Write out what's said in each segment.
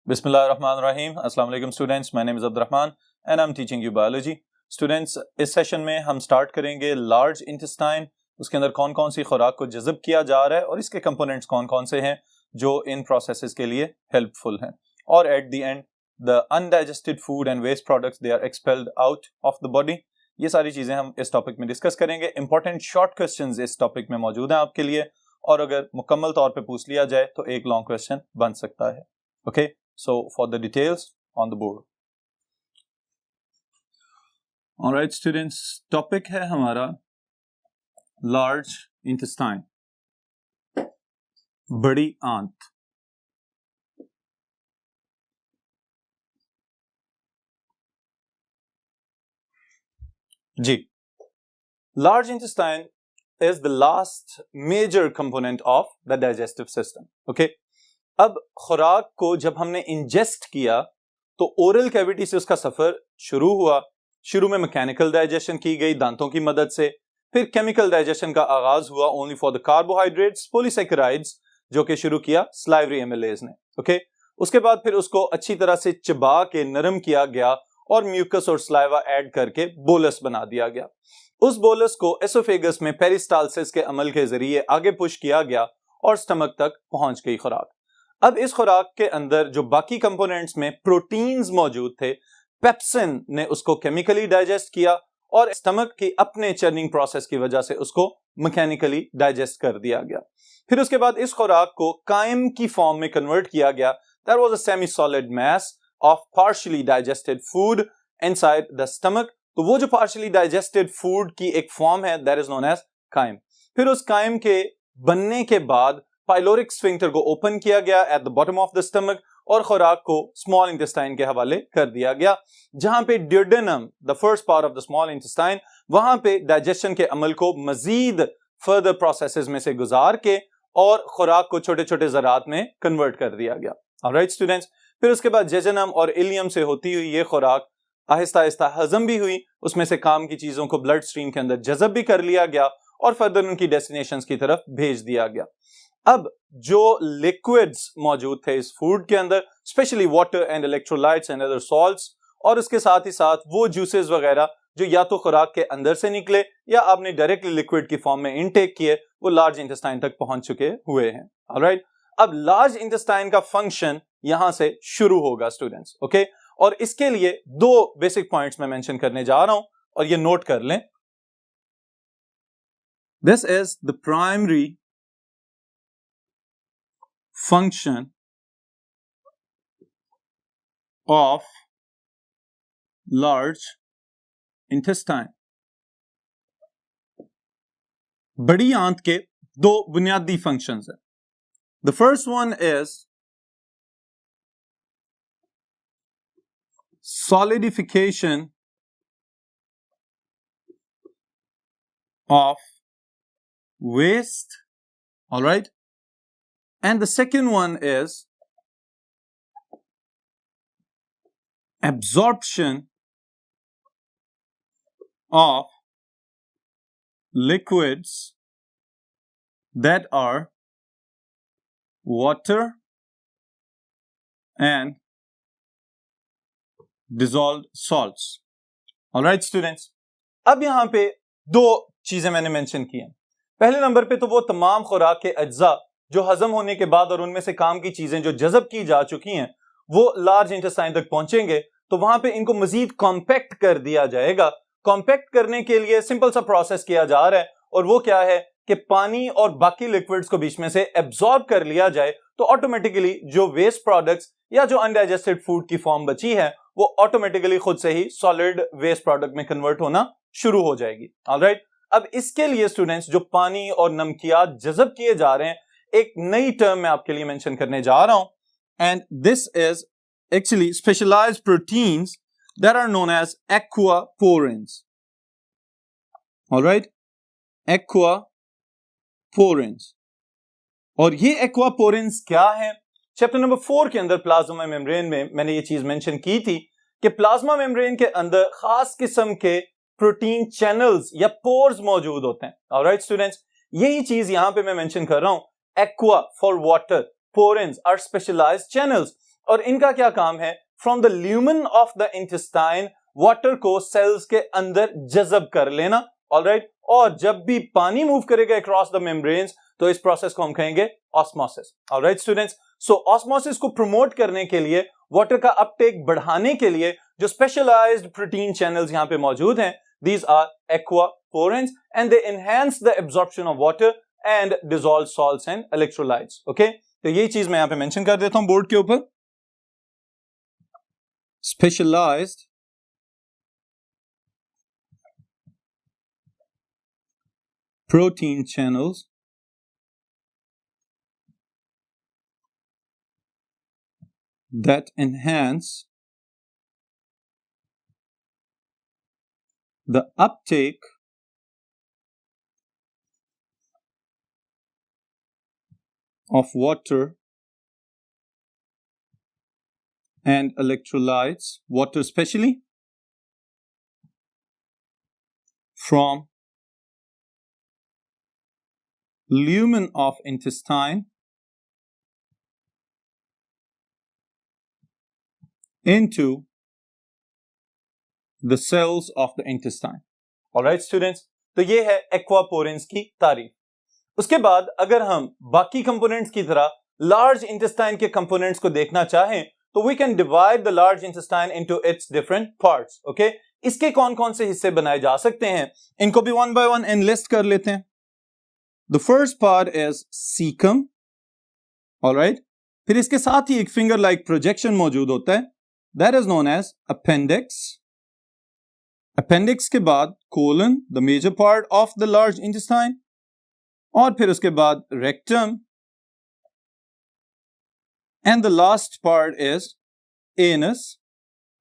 बिस्मिल्लाहिर्रहमानिर्रहीम। अस्सलाम वालेकुम students, my name is Abdurrahman and I am teaching you biology. Students, इस सेशन में हम स्टार्ट करेंगे लार्ज इंटेस्टाइन, उसके अंदर कौन कौन सी खुराक को जज़ब किया जा रहा है और इसके कंपोनेंट्स कौन कौन से हैं जो इन प्रोसेसेस के लिए हेल्पफुल हैं, और at the end the undigested food and waste products they are expelled out of the body. ये सारी चीज़ें हम इस टॉपिक में डिस्कस करेंगे। इंपॉर्टेंट शॉर्ट क्वेश्चंस इस टॉपिक में मौजूद हैं आपके लिए, और अगर मुकम्मल तौर पे पूछ लिया जाए तो एक लॉन्ग क्वेश्चन बन सकता है। Okay, so for the details on the board. All right students, topic है हमारा large intestine, बड़ी आंत। जी, large intestine is the last major component of the digestive system. Okay, अब खुराक को जब हमने इंजेस्ट किया तो ओरल कैविटी से उसका सफर शुरू हुआ। शुरू में मैकेनिकल डाइजेशन की गई दांतों की मदद से, फिर केमिकल डाइजेशन का आगाज हुआ only for the carbohydrates, polysaccharides, जो कि शुरू किया स्लाइवरी एमिलेज ने। ओके, उसके बाद फिर उसको अच्छी तरह से चबा के नरम किया गया और म्यूकस और स्लाइवा ऐड करके बोलस बना दिया गया। उस बोलस को एसोफेगस में पेरिस्टालसिस के अमल के जरिए आगे पुश किया गया और स्टमक तक पहुंच गई खुराक। अब इस खुराक के अंदर जो बाकी कंपोनेंट्स में प्रोटीन्स मौजूद थे, पेप्सिन ने उसको केमिकली डाइजेस्ट किया और स्टमक की अपने चर्निंग प्रोसेस की वजह से उसको मैकेनिकली डाइजेस्ट कर दिया गया। फिर उसके बाद इस खुराक को कायम की फॉर्म में कन्वर्ट किया गया। That was a semi solid mass of partially digested food inside the stomach. तो वो जो पार्शियली डाइजेस्टेड फूड की एक फॉर्म है, दैट इज नोन एज कायम। फिर उस कायम के बनने के बाद पाइलोरिक स्फिंक्टर को ओपन किया गया at the bottom of the stomach और खुराक को स्मॉल इंटेस्टाइन के हवाले कर दिया गया, जहां पे duodenum, the first part of the small intestine, वहां पे डाइजेशन के अमल को मजीद फर्दर प्रोसेसेस में से गुजार के और खुराक को छोटे छोटे ज़रात में कन्वर्ट कर दिया गया। ऑलराइट स्टूडेंट्स, फिर उसके बाद जेजनम और इलियम से होती हुई ये खुराक आहिस्ता आहिस्ता हजम भी हुई, उसमें से काम की चीजों को ब्लड स्ट्रीम के अंदर जज़ब भी कर लिया गया और फर्दर उनकी डेस्टिनेशंस की तरफ भेज दिया गया। अब जो लिक्विड्स मौजूद थे इस फूड के अंदर, specially water and electrolytes and other salts, और उसके साथ ही साथ वो जूसेस वगैरह जो या तो खुराक के अंदर से निकले या आपने डायरेक्टली लिक्विड की फॉर्म में इनटेक किए, वो लार्ज इंटेस्टाइन तक पहुंच चुके हुए हैं। ऑलराइट, अब लार्ज इंटेस्टाइन का फंक्शन यहां से शुरू होगा स्टूडेंट्स। ओके, और इसके लिए दो बेसिक पॉइंट्स मैं मेंशन करने जा रहा हूं और ये नोट कर लें। This is the primary function of large intestine। बड़ी आंत के दो बुनियादी फंक्शंस हैं। The first one is solidification of waste, all right, and the second one is absorption of liquids that are water and dissolved salts। All right students, अब यहां पे दो चीजें मैंने मेंशन की हैं। पहले नंबर पे तो वो तमाम खुराक के अज्जा जो हजम होने के बाद और उनमें से काम की चीजें जो जज़ब की जा चुकी हैं वो लार्ज इंटेस्टाइन तक पहुंचेंगे, तो वहां पे इनको मजीद कॉम्पैक्ट कर दिया जाएगा। कॉम्पैक्ट करने के लिए सिंपल सा प्रोसेस किया जा रहा है, और वो क्या है कि पानी और बाकी लिक्विड्स को बीच में से एब्जॉर्ब कर लिया जाए, तो ऑटोमेटिकली जो वेस्ट प्रोडक्ट्स या जो अनडाइजेस्टेड फूड की फॉर्म बची है वो ऑटोमेटिकली खुद से ही सॉलिड वेस्ट प्रोडक्ट में कन्वर्ट होना शुरू हो जाएगी। ऑलराइट, अब इसके लिए स्टूडेंट्स जो पानी और नमकियात जज़ब किए जा रहे हैं, एक नई टर्म मैं आपके लिए मेंशन करने जा रहा हूं, and this is actually specialized proteins that are known as aquaporins. Alright, aquaporins. और ये एक्वापोरिन्स क्या है? चैप्टर नंबर 4 के अंदर प्लाज्मा मेम्ब्रेन में मैंने ये चीज मेंशन की थी कि प्लाज्मा मेम्ब्रेन के अंदर खास किस्म के प्रोटीन चैनल्स या पोर्स मौजूद होते हैं। ऑलराइट स्टूडेंट्स, यही चीज यहां पे मैं मेंशन कर रहा हूं। Aqua for water, porins are specialized channels, और इनका क्या काम है, from the lumen of the intestine water को सेल्स के अंदर जज़ब कर लेना, ऑलराइट। और जब भी पानी मूव करेगा अक्रॉस द मेम्ब्रेन्स तो इस प्रोसेस को हम कहेंगे ऑस्मोसिस, ऑलराइट स्टूडेंट्स। सो ऑस्मोसिस को प्रमोट करने के लिए, वाटर का अपटेक बढ़ाने के लिए जो स्पेशलाइज्ड प्रोटीन चैनल्स यहां पे मौजूद हैं, these are aquaporins and they enhance the absorption of water and dissolve salts and electrolytes, okay। तो ये चीज मैं यहां पे मेंशन कर देता हूं बोर्ड के ऊपर, specialised protein channels that enhance the uptake of water and electrolytes, water especially, from lumen of intestine into the cells of the intestine, alright students। तो ये है एक्वापोरेंस की तारीफ। उसके बाद अगर हम बाकी कंपोनेंट्स की तरह लार्ज इंटेस्टाइन के कंपोनेंट्स को देखना चाहें तो we can divide the large intestine into its different parts, okay. इसके कौन कौन से हिस्से बनाए जा सकते हैं, इनको भी वन बाय वन एनलिस्ट कर लेते हैं। The first part is cecum, alright। फिर इसके साथ ही एक फिंगर लाइक प्रोजेक्शन मौजूद होता है, that is known as appendix। appendix के बाद colon, the major part of the large intestine, और फिर उसके बाद rectum, and the last part is anus,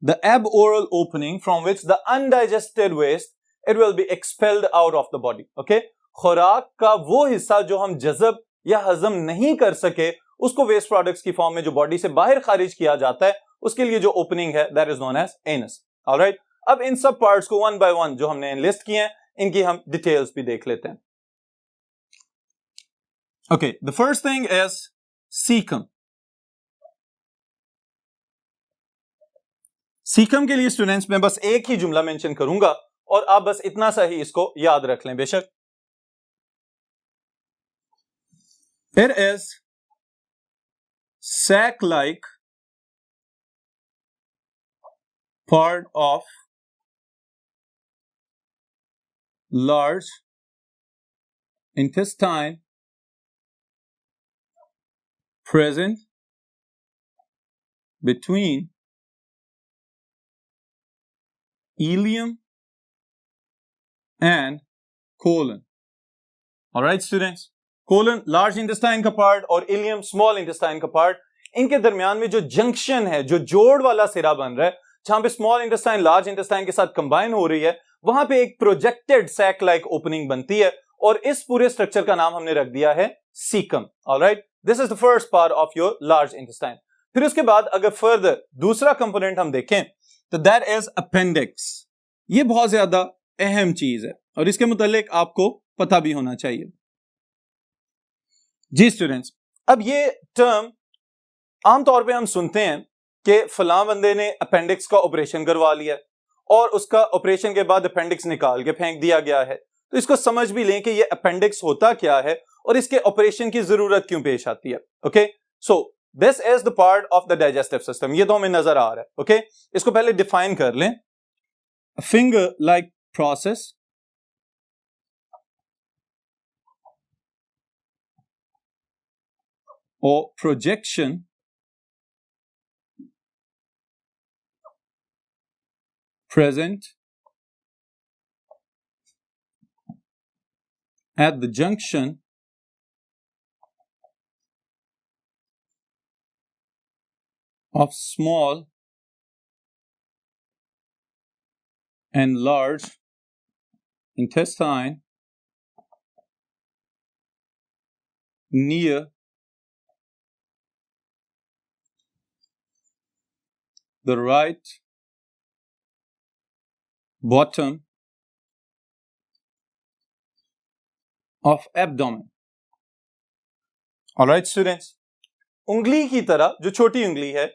the aboral opening from which the undigested waste it will be expelled out of the body, okay। खुराक का वो हिस्सा जो हम जज़ब या हजम नहीं कर सके उसको वेस्ट प्रोडक्ट्स की फॉर्म में जो बॉडी से बाहर खारिज किया जाता है उसके लिए जो ओपनिंग है that is known as anus, alright. अब इन सब पार्ट्स को वन बाय वन जो हमने एनलिस्ट किए हैं इनकी हम डिटेल्स भी देख लेते हैं। Okay, the first thing is caecum. Caecum के लिए स्टूडेंट्स मैं बस एक ही जुमला मेंशन करूंगा और आप बस इतना सा ही इसको याद रख लें बेशक। It is sac-like part of large intestine present between ileum and colon, all right students। Colon large intestine का पार्ट और इलियम स्मॉल इंटेस्टाइन का पार्ट, इनके दरमियान में जो जंक्शन है, जो जोड़ वाला सिरा बन रहा है, जहां पे स्मॉल इंटेस्टाइन लार्ज इंटेस्टाइन के साथ कंबाइन हो रही है, वहां पे एक प्रोजेक्टेड सैक लाइक ओपनिंग बनती है और इस पूरे स्ट्रक्चर का नाम हमने रख दिया है caecum, alright. This is the first part of your large intestine. फिर उसके बाद अगर फर्दर दूसरा कंपोनेंट हम देखें तो दैट इज अपेंडिक्स। ये बहुत ज्यादा अहम चीज है और इसके मुतालिक आपको पता भी होना चाहिए। जी स्टूडेंट्स, अब ये टर्म आमतौर पे हम सुनते हैं कि फलां बंदे ने अपेंडिक्स का ऑपरेशन करवा लिया और उसका ऑपरेशन के बाद अपेंडिक्स निकाल के फेंक दिया गया है, तो इसको समझ भी लें कि ये अपेंडिक्स होता क्या है और इसके ऑपरेशन की जरूरत क्यों पेश आती है, okay. So this is the part of the digestive system, ये तो हमें नजर आ रहा है, ओके। इसको पहले डिफाइन कर लें। Finger like process or projection present at the junction of small and large intestine near the right bottom of abdomen, all right students। उंगली की तरह जो छोटी उंगली है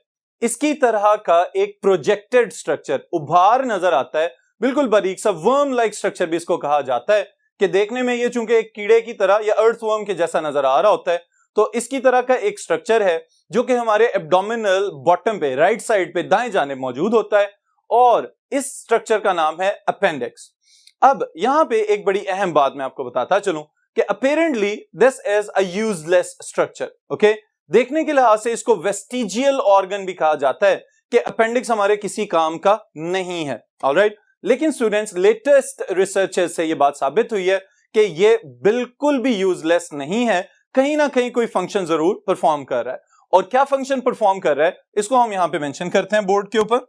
इसकी तरह का एक प्रोजेक्टेड स्ट्रक्चर उभार नजर आता है, बिल्कुल बारीक सा वर्म लाइक स्ट्रक्चर भी इसको कहा जाता है, कि देखने में ये चूंकि एक कीड़े की तरह या अर्थवर्म के जैसा नजर आ रहा होता है, तो इसकी तरह का एक स्ट्रक्चर है जो कि हमारे एब्डोमिनल बॉटम पे राइट साइड पे दाएं जानिब मौजूद होता है, और इस स्ट्रक्चर का नाम है अपेंडिक्स। अब यहां पे एक बड़ी अहम बात मैं आपको बताता चलूं कि apparently this is a useless structure. Okay, देखने के लिहाज से इसको वेस्टिजियल ऑर्गन भी कहा जाता है, कि अपेंडिक्स हमारे किसी काम का नहीं है। ऑलराइट, लेकिन स्टूडेंट्स लेटेस्ट रिसर्चेस से यह बात साबित हुई है कि यह बिल्कुल भी यूजलेस नहीं है, कहीं ना कहीं कोई फंक्शन जरूर परफॉर्म कर रहा है। और क्या फंक्शन परफॉर्म कर रहा है इसको हम यहां पे मेंशन करते हैं बोर्ड के ऊपर।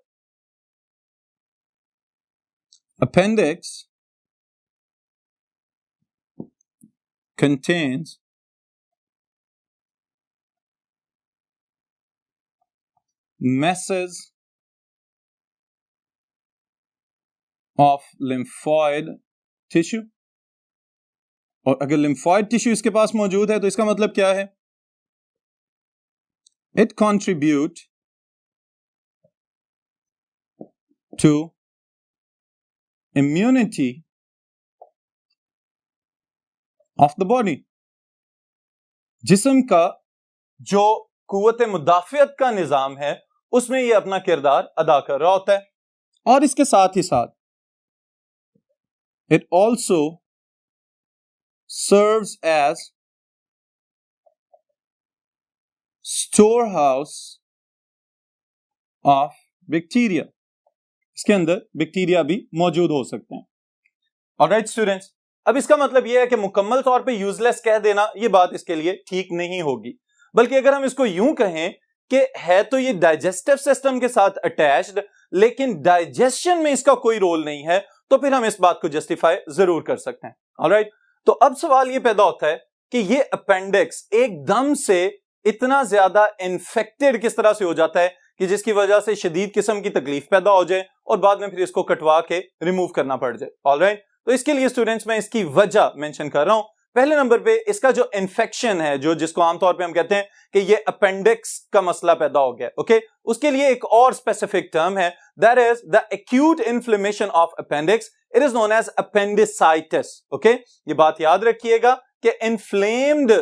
Appendix contains masses of lymphoid tissue, और अगर lymphoid tissue इसके पास मौजूद है तो इसका मतलब क्या है? It contribute to immunity of the body। जिस्म का जो कुव्वत मुदाफियत का निजाम है उसमें यह अपना किरदार अदा कर रहा होता है। और इसके साथ ही साथ it also serves as storehouse of bacteria। इसके अंदर बैक्टीरिया भी मौजूद हो सकते हैं। ऑलराइट स्टूडेंट्स, अब इसका मतलब यह है कि मुकम्मल तौर पे यूजलेस कह देना यह बात इसके लिए ठीक नहीं होगी, बल्कि अगर हम इसको यूं कहें कि है तो ये डाइजेस्टिव सिस्टम के साथ अटैच्ड, लेकिन डाइजेशन में इसका कोई रोल नहीं है, तो फिर हम इस बात को जस्टिफाई जरूर कर सकते हैं। ऑलराइट, तो अब सवाल ये पैदा होता है कि ये अपेंडिक्स एकदम से इतना ज्यादा इन्फेक्टेड किस तरह से हो जाता है कि जिसकी वजह से शदीद किस्म की तकलीफ पैदा हो जाए और बाद में फिर इसको कटवा के रिमूव करना पड़ जाए। ऑलराइट, तो इसके लिए स्टूडेंट्स मैं इसकी वजह मेंशन कर रहा हूं। पहले नंबर पे इसका जो इन्फेक्शन है, जो जिसको आमतौर पे हम कहते हैं कि ये अपेंडिक्स का मसला पैदा हो गया। ओके, उसके लिए एक और स्पेसिफिक टर्म है, that is the acute inflammation of appendix. It is known as appendicitis. Okay, ये बात याद रखिएगा कि इन्फ्लेम्ड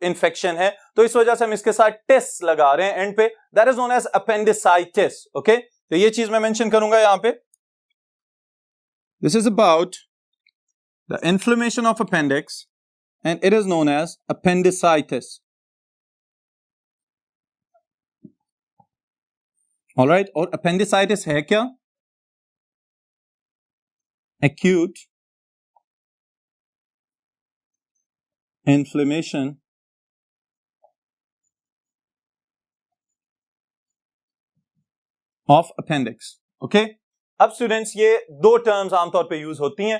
इन्फेक्शन है, तो इस वजह से हम इसके साथ टिस लगा रहे हैं एंड पे, that is known as appendicitis. Okay, तो ये चीज मैं मेंशन करूंगा यहां पे। This is about the inflammation of appendix and it is known as appendicitis। all right, और appendicitis है क्या? acute inflammation of appendix। okay, अब स्टूडेंट्स ये दो टर्म्स आमतौर पे यूज होती हैं,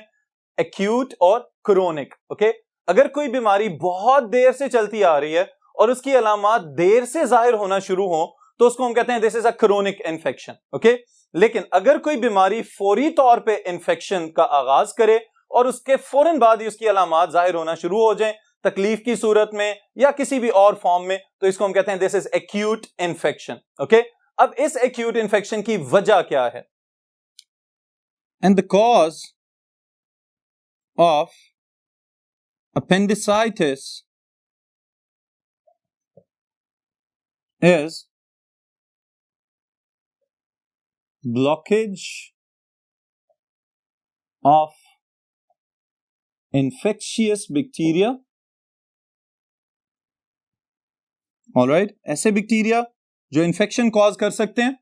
एक्यूट और क्रोनिक। ओके, अगर कोई बीमारी बहुत देर से चलती आ रही है और उसकी अलामात देर से जाहिर होना शुरू हो तो उसको हम कहते हैं this is a chronic infection. Okay, लेकिन अगर कोई बीमारी फौरी तौर पे इन्फेक्शन का आगाज करे और उसके फौरन बाद ही उसकी अलामात जाहिर होना शुरू हो जाए तकलीफ की सूरत में या किसी भी और फॉर्म में, तो इसको हम कहते हैं this is acute infection. Okay, अब इस एक्यूट इन्फेक्शन की वजह क्या है? And the cause of appendicitis is blockage of infectious bacteria। Alright, ऐसे बैक्टीरिया जो इन्फेक्शन कॉज कर सकते हैं।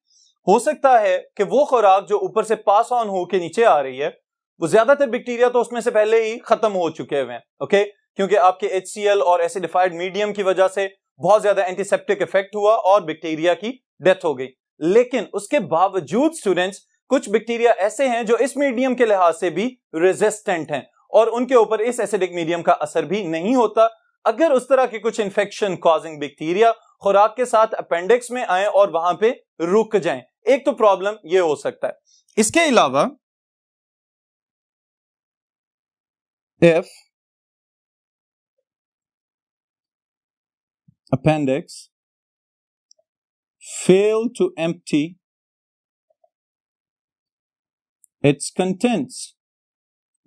हो सकता है कि वो खुराक जो ऊपर से पास ऑन हो के नीचे आ रही है, वो ज्यादातर बैक्टीरिया तो उसमें से पहले ही खत्म हो चुके हुए हैं। ओके, क्योंकि आपके HCl और एसिडिफाइड मीडियम की वजह से बहुत ज्यादा एंटीसेप्टिक इफेक्ट हुआ और बैक्टीरिया की डेथ हो गई। लेकिन उसके बावजूद स्टूडेंट्स कुछ बैक्टीरिया ऐसे हैं जो इस मीडियम के लिहाज से भी रेजिस्टेंट हैं और उनके ऊपर इस एसिडिक मीडियम का असर भी नहीं होता। अगर उस तरह के कुछ इंफेक्शन कॉजिंग बैक्टीरिया खुराक के साथ अपेंडिक्स में आए और वहां पे रुक जाएं, एक तो प्रॉब्लम ये हो सकता है। इसके अलावा if appendix fail to empty its contents,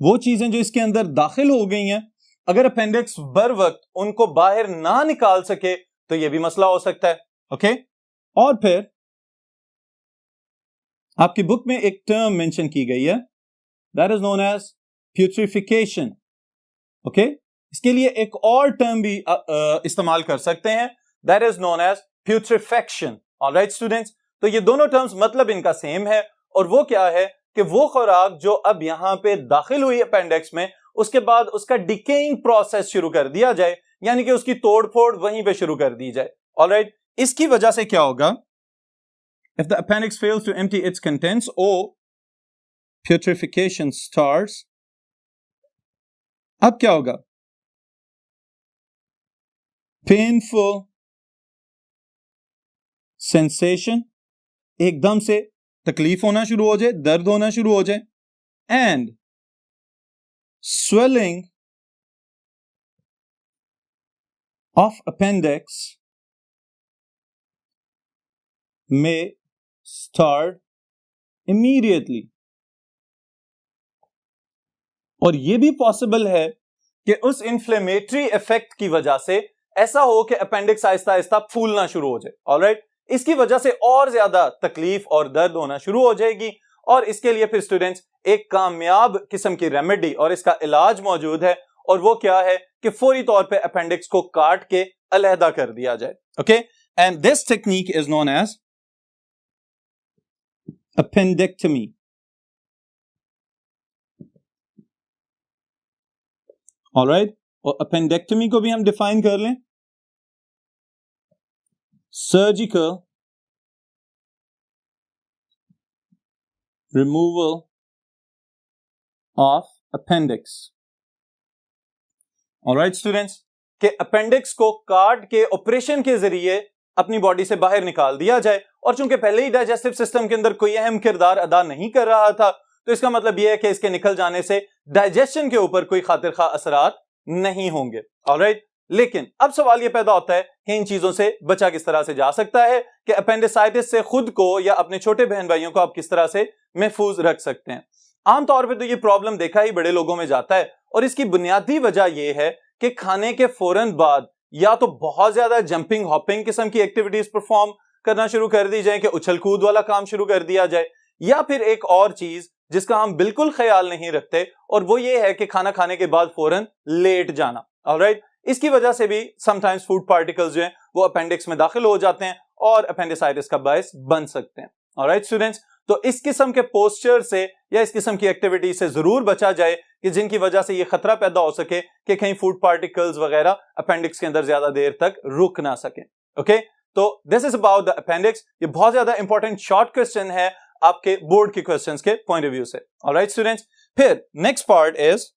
वो चीजें जो इसके अंदर दाखिल हो गई हैं, अगर अपेंडिक्स बर वक्त उनको बाहर ना निकाल सके तो ये भी मसला हो सकता है। ओके, और फिर आपकी बुक में एक टर्म मेंशन की गई है, that is known as putrefaction. Okay, इसके लिए एक और टर्म भी इस्तेमाल कर सकते हैं, that is known as putrefaction. Alright students, तो ये दोनों टर्म्स मतलब इनका सेम है, और वो क्या है कि वो खुराक जो अब यहां पे दाखिल हुई अपेंडिक्स में, उसके बाद उसका डिकेइंग प्रोसेस शुरू कर दिया जाए, यानी कि उसकी तोड़फोड़ वहीं पे शुरू कर दी जाए। ऑलराइट, इसकी वजह से क्या होगा, if the appendix fails to empty its contents or putrefaction starts, अब क्या होगा, painful sensation, एकदम से तकलीफ होना शुरू हो जाए, दर्द होना शुरू हो जाए, and swelling of appendix may start immediately, और यह भी पॉसिबल है कि उस इन्फ्लेमेटरी इफेक्ट की वजह से ऐसा हो कि अपेंडिक्स आहिस्ता आहिस्ता फूलना शुरू हो जाए। ऑलराइट, इसकी वजह से और ज्यादा तकलीफ और दर्द होना शुरू हो जाएगी, और इसके लिए फिर स्टूडेंट्स एक कामयाब किस्म की रेमेडी और इसका इलाज मौजूद है, और वो क्या है कि फौरी तौर पे अपेंडिक्स को काट के अलहदा कर दिया जाए। Okay, and this technique is known as appendectomy. Alright, और appendectomy को भी हम डिफाइन कर लें, surgical removal of appendix. Alright students, के अपेंडिक्स को काट के ऑपरेशन के जरिए अपनी बॉडी से बाहर निकाल दिया जाए, और चूंकि पहले ही डाइजेस्टिव सिस्टम के अंदर कोई अहम किरदार अदा नहीं कर रहा था, तो इसका मतलब यह है कि इसके निकल जाने से डाइजेशन के ऊपर कोई खातिर खा असरात नहीं होंगे। ऑलराइट, लेकिन अब सवाल यह पैदा होता है कि इन चीजों से बचा किस तरह से जा सकता है, कि अपेंडिसाइटिस से खुद को या अपने छोटे बहन भाइयों को आप किस तरह से महफूज रख सकते हैं। आमतौर पर तो ये प्रॉब्लम देखा ही बड़े लोगों में जाता है, और इसकी बुनियादी वजह यह है कि खाने के फौरन बाद या तो बहुत ज्यादा जंपिंग हॉपिंग किस्म की एक्टिविटीज परफॉर्म करना शुरू कर दी जाए, कि उछल कूद वाला काम शुरू कर दिया जाए, या फिर एक और चीज जिसका हम बिल्कुल ख्याल नहीं रखते, और वो ये है कि खाना खाने के बाद फौरन लेट जाना। ऑलराइट, इसकी वजह से भी समटाइम्स फूड पार्टिकल्स जो हैं वो अपेंडिक्स में दाखिल हो जाते हैं और अपेंडिसाइटिस का बायस बन सकते हैं। ऑलराइट स्टूडेंट्स, तो इस किस्म के पोस्चर से या इस किस्म की एक्टिविटी से जरूर बचा जाए कि जिनकी वजह से ये खतरा पैदा हो सके कि कहीं फूड पार्टिकल्स वगैरह अपेंडिक्स के अंदर ज्यादा देर तक रुक ना सके। ओके, तो this is about the appendix. ये बहुत ज्यादा इंपॉर्टेंट शॉर्ट क्वेश्चन है आपके बोर्ड के क्वेश्चंस के पॉइंट ऑफ व्यू से। ऑलराइट स्टूडेंट्स, फिर next part is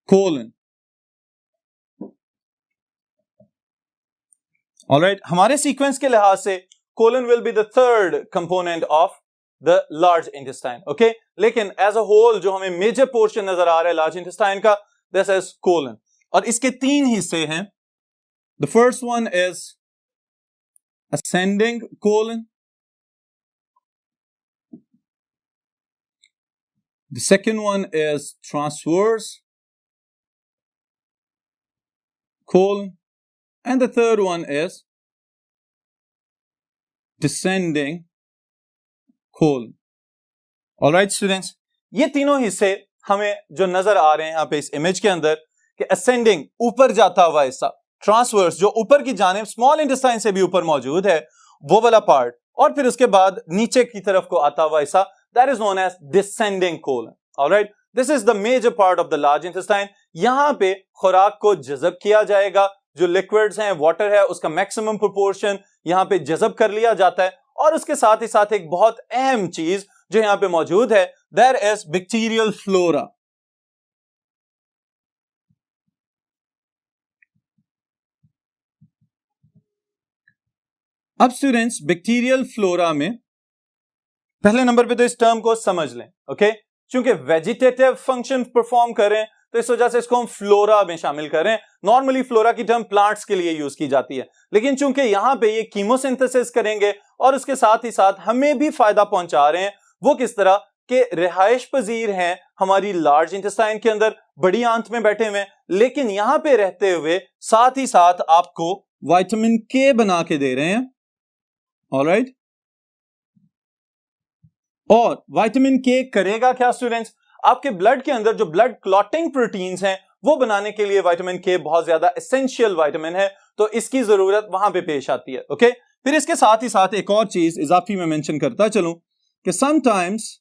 colon. Alright, हमारे सीक्वेंस के लिहाज से colon will be the third component of the large intestine. Okay, लेकिन एज अ होल जो हमें मेजर पोर्शन नजर आ रहा है लार्ज इंटेस्टाइन का, दिस इज कोलन, और इसके तीन हिस्से हैं। The first one is ascending colon, the second one is transverse colon, and the third one is descending colon. All right students, ये तीनों हिस्से हमें जो नजर आ रहे हैं यहां पे इस इमेज के अंदर, कि ascending ऊपर जाता हुआ हिस्सा, ट्रांसवर्स जो ऊपर की जानिब स्मॉल इंटेस्टाइन से भी ऊपर मौजूद है वो वाला पार्ट, और फिर उसके बाद नीचे की तरफ को आता हुआ हिस्सा, that is known as descending colon. Alright, this is the major part of the large intestine. यहां पे खुराक को जज़ब किया जाएगा, जो लिक्विड्स हैं, वाटर है, उसका मैक्सिमम प्रोपोर्शन यहां पे जज़ब कर लिया जाता है, और उसके साथ ही साथ एक बहुत अहम चीज जो यहां पे मौजूद है, देयर इज बैक्टीरियल फ्लोरा। अब स्टूडेंट्स, बैक्टीरियल फ्लोरा में पहले नंबर पे तो इस टर्म को समझ लें। ओके, क्योंकि वेजिटेटिव फंक्शन परफॉर्म करें तो इस वजह से इसको हम फ्लोरा में शामिल कर रहे हैं। नॉर्मली फ्लोरा की टर्म प्लांट्स के लिए यूज की जाती है, लेकिन चूंकि यहां पे ये कीमोसिंथेसिस करेंगे और उसके साथ ही साथ हमें भी फायदा पहुंचा रहे हैं। वो किस तरह के रिहाइश पजीर हैं हमारी लार्ज इंटेस्टाइन के अंदर, बड़ी आंत में बैठे हुए, लेकिन यहां पे रहते हुए साथ ही साथ आपको विटामिन के बना के दे रहे हैं। ऑलराइट, और विटामिन के करेगा क्या स्टूडेंट्स, आपके ब्लड के अंदर जो ब्लड क्लॉटिंग प्रोटीन्स हैं वो बनाने के लिए विटामिन के बहुत ज्यादा एसेंशियल विटामिन है, तो इसकी जरूरत वहां पे पेश आती है। ओके, फिर इसके साथ ही साथ एक और चीज इजाफी में मेंशन करता चलूं कि sometimes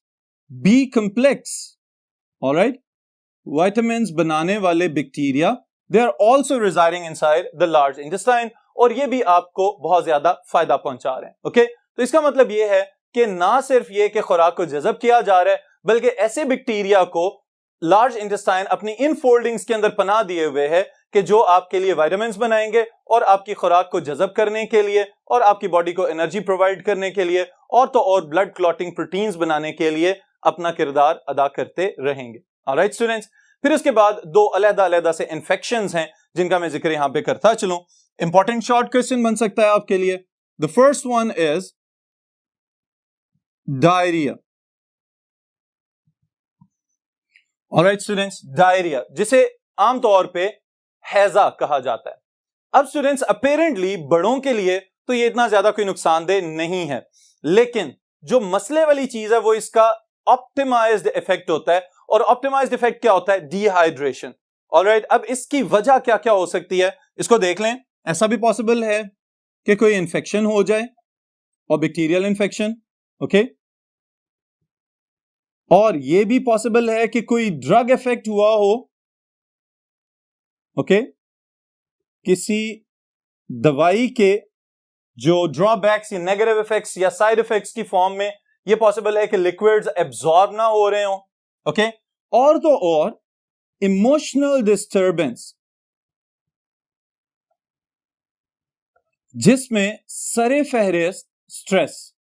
B complex, alright, vitamins बनाने वाले bacteria they are also residing inside the large intestine, और ये भी आपको बहुत ज्यादा फायदा पहुंचा रहे हैं। ओके, तो इसका मतलब ये है कि ना सिर्फ ये कि खुराक को जज़ब किया जा रहा है, बल्कि ऐसे बैक्टीरिया को लार्ज इंटेस्टाइन अपनी इन फोल्डिंग्स के अंदर पनाह दिए हुए है कि जो आपके लिए विटामिन्स बनाएंगे और आपकी खुराक को जज़ब करने के लिए और आपकी बॉडी को एनर्जी प्रोवाइड करने के लिए और तो और ब्लड क्लॉटिंग प्रोटीन्स बनाने के लिए अपना किरदार अदा करते रहेंगे। ऑलराइट स्टूडेंट्स, फिर उसके बाद दो अलग-अलग से इन्फेक्शंस हैं जिनका मैं जिक्र यहां पे करता चलूं। इंपॉर्टेंट शॉर्ट क्वेश्चन बन सकता है आपके लिए। The first one is diarrhoea. Alright students, diarrhoea जिसे आमतौर पे हैजा कहा जाता है। अब स्टूडेंट्स, अपेरेंटली बड़ों के लिए तो ये इतना ज्यादा कोई नुकसानदेह नहीं है, लेकिन जो मसले वाली चीज है वो इसका ऑप्टिमाइज्ड इफेक्ट होता है, और ऑप्टिमाइज्ड इफेक्ट क्या होता है, डिहाइड्रेशन। ऑलराइट, अब इसकी वजह क्या क्या हो सकती है इसको देख लें। ऐसा भी पॉसिबल है कि कोई इंफेक्शन हो जाए, और बैक्टीरियल इंफेक्शन, ओके, और यह भी पॉसिबल है कि कोई ड्रग इफेक्ट हुआ हो, ओके, किसी दवाई के जो ड्रॉबैक्स या नेगेटिव इफेक्ट्स या साइड इफेक्ट्स की फॉर्म में यह पॉसिबल है कि लिक्विड्स एब्जॉर्ब ना हो रहे हो, ओके, और तो और इमोशनल डिस्टर्बेंस जिसमें सरे फहरिस्त स्ट्रेस।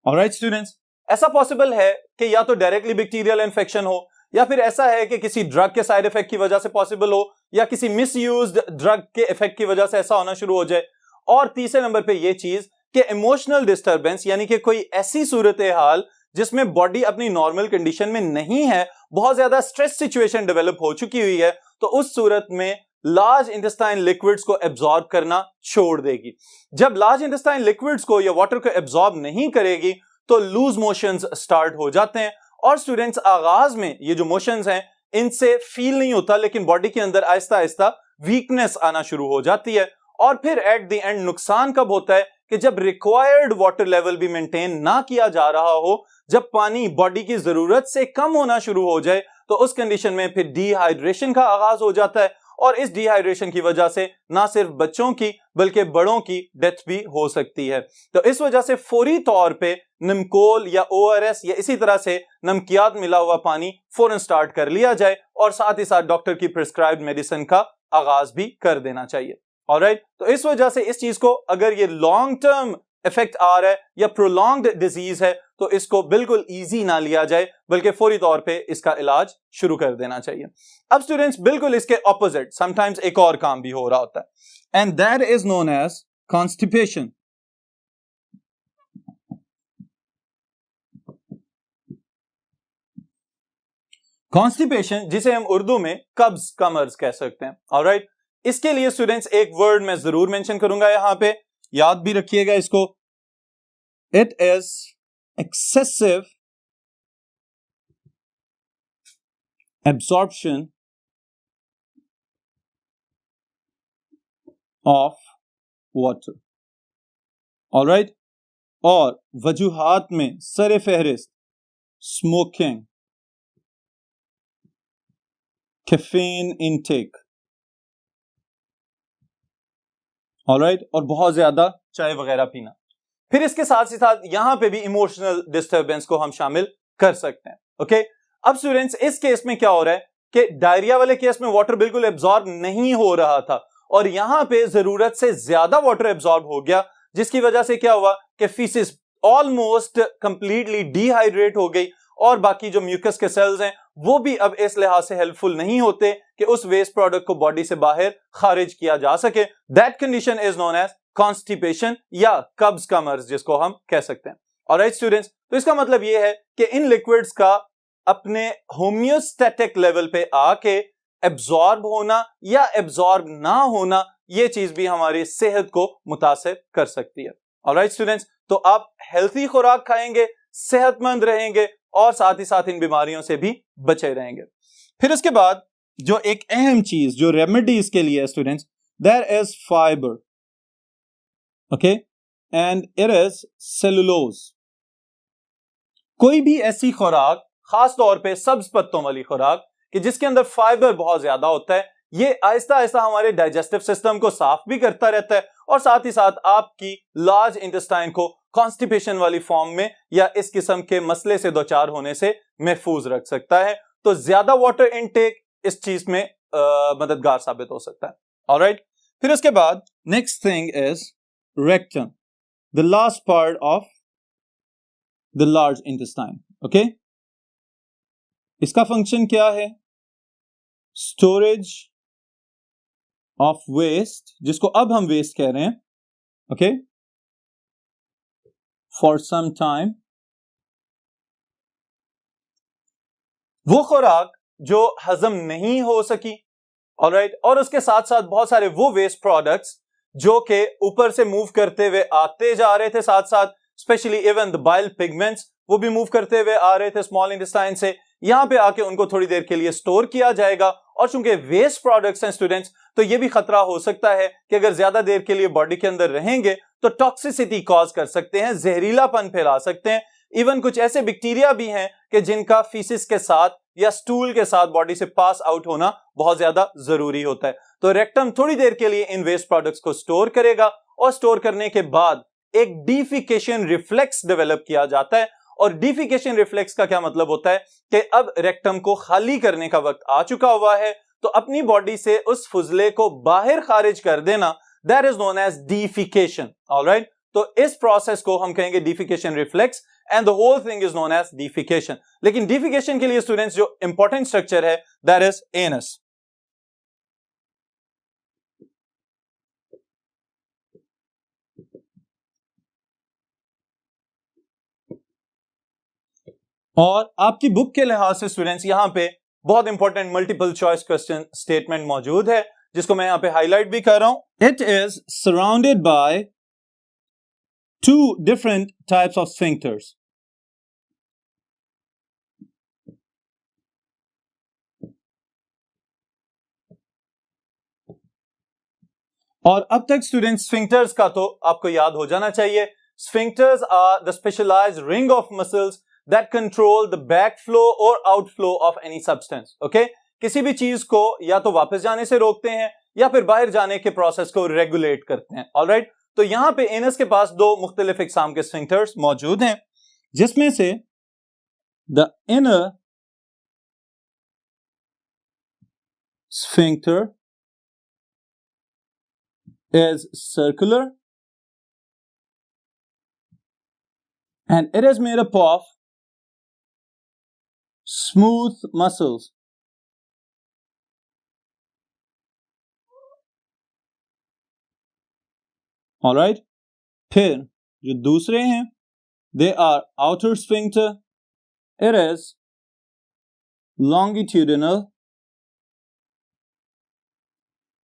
ऑलराइट स्टूडेंट्स, ऐसा पॉसिबल है कि या तो डायरेक्टली बैक्टीरियल इंफेक्शन हो, या फिर ऐसा है कि किसी ड्रग के साइड इफेक्ट की वजह से पॉसिबल हो, या किसी मिसयूज्ड ड्रग के इफेक्ट की वजह से ऐसा होना शुरू हो जाए। और तीसरे नंबर पे ये चीज कि इमोशनल डिस्टर्बेंस, यानी कि कोई ऐसी सूरत हाल जिसमें बॉडी अपनी नॉर्मल कंडीशन में नहीं है, बहुत ज्यादा स्ट्रेस सिचुएशन डेवलप हो चुकी हुई है, तो उस सूरत में लार्ज इंटेस्टाइन लिक्विड्स को एब्जॉर्ब करना छोड़ देगी। जब लार्ज इंटेस्टाइन लिक्विड्स को या वाटर को एब्जॉर्ब नहीं करेगी तो लूज मोशंस स्टार्ट हो जाते हैं। और स्टूडेंट्स, आगाज में ये जो मोशंस हैं इनसे फील नहीं होता, लेकिन बॉडी के अंदर आहिस्ता आहिस्ता वीकनेस आना शुरू हो जाती है। और फिर एट द एंड नुकसान कब होता है कि जब रिक्वायर्ड वाटर लेवल भी मेंटेन ना किया जा रहा हो, जब पानी बॉडी की जरूरत से कम होना शुरू हो जाए, तो उस कंडीशन में फिर डिहाइड्रेशन का आगाज हो जाता है। और इस डिहाइड्रेशन की वजह से ना सिर्फ बच्चों की बल्कि बड़ों की डेथ भी हो सकती है। तो इस वजह से फौरी तौर पे निमकोल या ORS या इसी तरह से नमकियात मिला हुआ पानी फौरन स्टार्ट कर लिया जाए, और साथ ही साथ डॉक्टर की प्रिस्क्राइब्ड मेडिसिन का आगाज भी कर देना चाहिए। ऑलराइट, तो इस वजह से इस चीज को, अगर ये लॉन्ग टर्म इफेक्ट आ रहा है या प्रोलॉन्ग्ड डिजीज है, तो इसको बिल्कुल इजी ना लिया जाए, बल्कि फौरी तौर पे इसका इलाज शुरू कर देना चाहिए। अब स्टूडेंट्स, बिल्कुल इसके ऑपोजिट समटाइम्स एक और काम भी हो रहा होता है, and that is known as constipation. Constipation जिसे हम उर्दू में कब्ज का मर्ज कह सकते हैं। ऑलराइट, इसके लिए स्टूडेंट्स एक वर्ड मैं जरूर मेंशन करूंगा यहां पे, याद भी रखिएगा इसको। It is excessive absorption of water. Alright, और वजूहात में सरे फहरिस्त स्मोकिंग, कैफीन इनटेक, ऑलराइट, और बहुत ज्यादा चाय वगैरह पीना। फिर इसके साथ ही साथ यहां पे भी इमोशनल डिस्टर्बेंस को हम शामिल कर सकते हैं। ओके, अब स्टूडेंट्स, इस केस में क्या हो रहा है कि डायरिया वाले केस में वाटर बिल्कुल एब्जॉर्ब नहीं हो रहा था, और यहां पे जरूरत से ज्यादा वाटर एब्जॉर्ब हो गया, जिसकी वजह से क्या हुआ कि फीसिस ऑलमोस्ट कंप्लीटली डिहाइड्रेट हो गई, और बाकी जो म्यूकस के सेल्स हैं वो भी अब इस लिहाज से हेल्पफुल नहीं होते कि उस वेस्ट प्रोडक्ट को बॉडी से बाहर खारिज किया जा सके। That condition is known as constipation या कब्ज का मर्ज जिसको हम कह सकते हैं। ऑलराइट स्टूडेंट्स, तो इसका मतलब ये है कि इन लिक्विड्स का अपने होम्योस्टैटिक लेवल पे आके एब्जॉर्ब होना या एब्जॉर्ब ना होना, ये चीज भी हमारी सेहत को मुतासिर कर सकती है। ऑलराइट स्टूडेंट्स, तो आप हेल्थी खुराक खाएंगे, सेहतमंद रहेंगे और साथ ही साथ इन बीमारियों से भी बचे रहेंगे। फिर उसके बाद जो एक अहम चीज जो रेमेडी इसके लिए है students, there is fibre, okay, and it is cellulose. कोई भी ऐसी खुराक, खास तौर पे सब्ज पत्तों वाली खुराक कि जिसके अंदर फाइबर बहुत ज्यादा होता है, ये आहिस्ता आहिस्ता हमारे डाइजेस्टिव सिस्टम को साफ भी करता रहता है और साथ ही साथ आपकी लार्ज इंटेस्टाइन को कॉन्स्टिपेशन वाली फॉर्म में या इस किस्म के मसले से दो चार होने से महफूज रख सकता है। तो ज्यादा वाटर इनटेक इस चीज में मददगार साबित हो सकता है। ऑलराइट, फिर उसके बाद next thing is rectum, the last part of the large intestine. Okay, इसका फंक्शन क्या है? स्टोरेज ऑफ वेस्ट, जिसको अब हम वेस्ट कह रहे हैं, ओके, फॉर सम टाइम। वो खुराक जो हजम नहीं हो सकी, ऑलराइट, और उसके साथ साथ बहुत सारे वो वेस्ट प्रोडक्ट्स जो के ऊपर से मूव करते हुए आते जा रहे थे, साथ साथ specially even the bile pigments वो भी मूव करते हुए आ रहे थे स्मॉल इंटेस्टाइन से, यहां पे आके उनको थोड़ी देर के लिए स्टोर किया जाएगा। और चूंकि वेस्ट प्रोडक्ट्स हैं स्टूडेंट्स, तो ये भी खतरा हो सकता है कि अगर ज्यादा देर के लिए बॉडी के अंदर रहेंगे तो टॉक्सिसिटी कॉज कर सकते हैं, जहरीलापन फैला सकते हैं। इवन कुछ ऐसे बैक्टीरिया भी हैं कि जिनका फीसिस के साथ या स्टूल के साथ बॉडी से पास आउट होना बहुत ज्यादा जरूरी होता है। तो रेक्टम थोड़ी देर के लिए इन वेस्ट प्रोडक्ट्स को स्टोर करेगा और स्टोर करने के बाद एक डिफिकेशन रिफ्लेक्स डेवलप किया जाता है। और डिफिकेशन रिफ्लेक्स का क्या मतलब होता है कि अब रेक्टम को खाली करने का वक्त आ चुका हुआ है, तो अपनी बॉडी से उस फुजले को बाहर खारिज कर देना, that is known as defecation. Alright, तो इस प्रोसेस को हम कहेंगे defecation reflex and the whole thing is known as defecation. लेकिन डिफिकेशन के लिए स्टूडेंट्स जो इंपॉर्टेंट स्ट्रक्चर है दैट इज एनस। और आपकी बुक के लिहाज से स्टूडेंट्स यहां पे बहुत important multiple choice question statement मौजूद है, जिसको मैं यहां पे हाईलाइट भी कर रहा हूं। It is surrounded by two different types of sphincters. और अब तक स्टूडेंट्स स्फिंक्टर्स का तो आपको याद हो जाना चाहिए। Sphincters are the specialised ring of muscles that control the backflow or outflow of any substance. Okay? किसी भी चीज को या तो वापस जाने से रोकते हैं या फिर बाहर जाने के प्रोसेस को रेगुलेट करते हैं। ऑलराइट, तो यहां पे एनस के पास दो मुख्तलिफ इकसाम के स्फिंक्टर्स मौजूद हैं, जिसमें से the inner sphincter is circular and it is made up of smooth muscles. All right. फिर जो दूसरे हैं, they are outer sphincter. It is longitudinal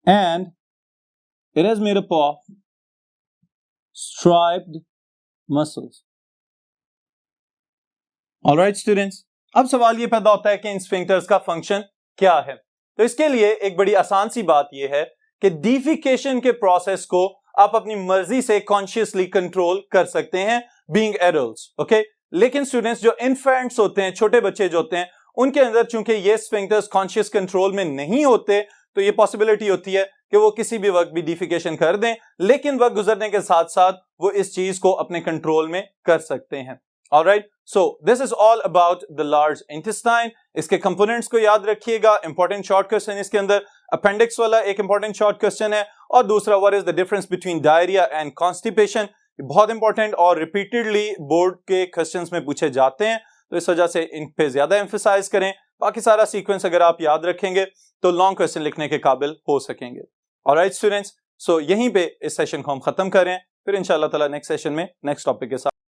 and it is made up of striped muscles. All right, students. अब सवाल ये पैदा होता है कि इन स्फिंक्टर्स का फंक्शन क्या है। तो इसके लिए एक बड़ी आसान सी बात यह है कि डिफिकेशन के प्रोसेस को आप अपनी मर्जी से कॉन्शियसली कंट्रोल कर सकते हैं बीइंग एडल्ट्स। ओके, लेकिन स्टूडेंट्स जो इन्फेंट्स होते हैं, छोटे बच्चे जो होते हैं, उनके अंदर चूंकि ये स्फिंक्टर्स कॉन्शियस कंट्रोल में नहीं होते, तो ये पॉसिबिलिटी होती है कि वो किसी भी वक्त भी डिफिकेशन कर दें, लेकिन वक्त गुजरने के साथ साथ वो इस चीज को अपने कंट्रोल में कर सकते हैं। Alright, so this is all about the large intestine. इसके कंपोनेंट्स को याद रखिएगा। इंपॉर्टेंट शॉर्ट क्वेश्चन इसके अंदर अपेंडिक्स वाला एक इंपॉर्टेंट शॉर्ट क्वेश्चन है, और दूसरा what is the difference between diarrhoea and constipation. बहुत इंपॉर्टेंट और रिपीटेडली बोर्ड के क्वेश्चंस में पूछे जाते हैं, तो इस वजह से इन पे ज्यादा एम्फेसाइज करें। बाकी सारा सीक्वेंस अगर आप याद रखेंगे तो लॉन्ग क्वेश्चन लिखने के काबिल हो सकेंगे। ऑलराइट स्टूडेंट्स, सो यहीं पे इस सेशन को हम खत्म करें, फिर इंशाल्लाह ताला नेक्स्ट सेशन में नेक्स्ट टॉपिक के साथ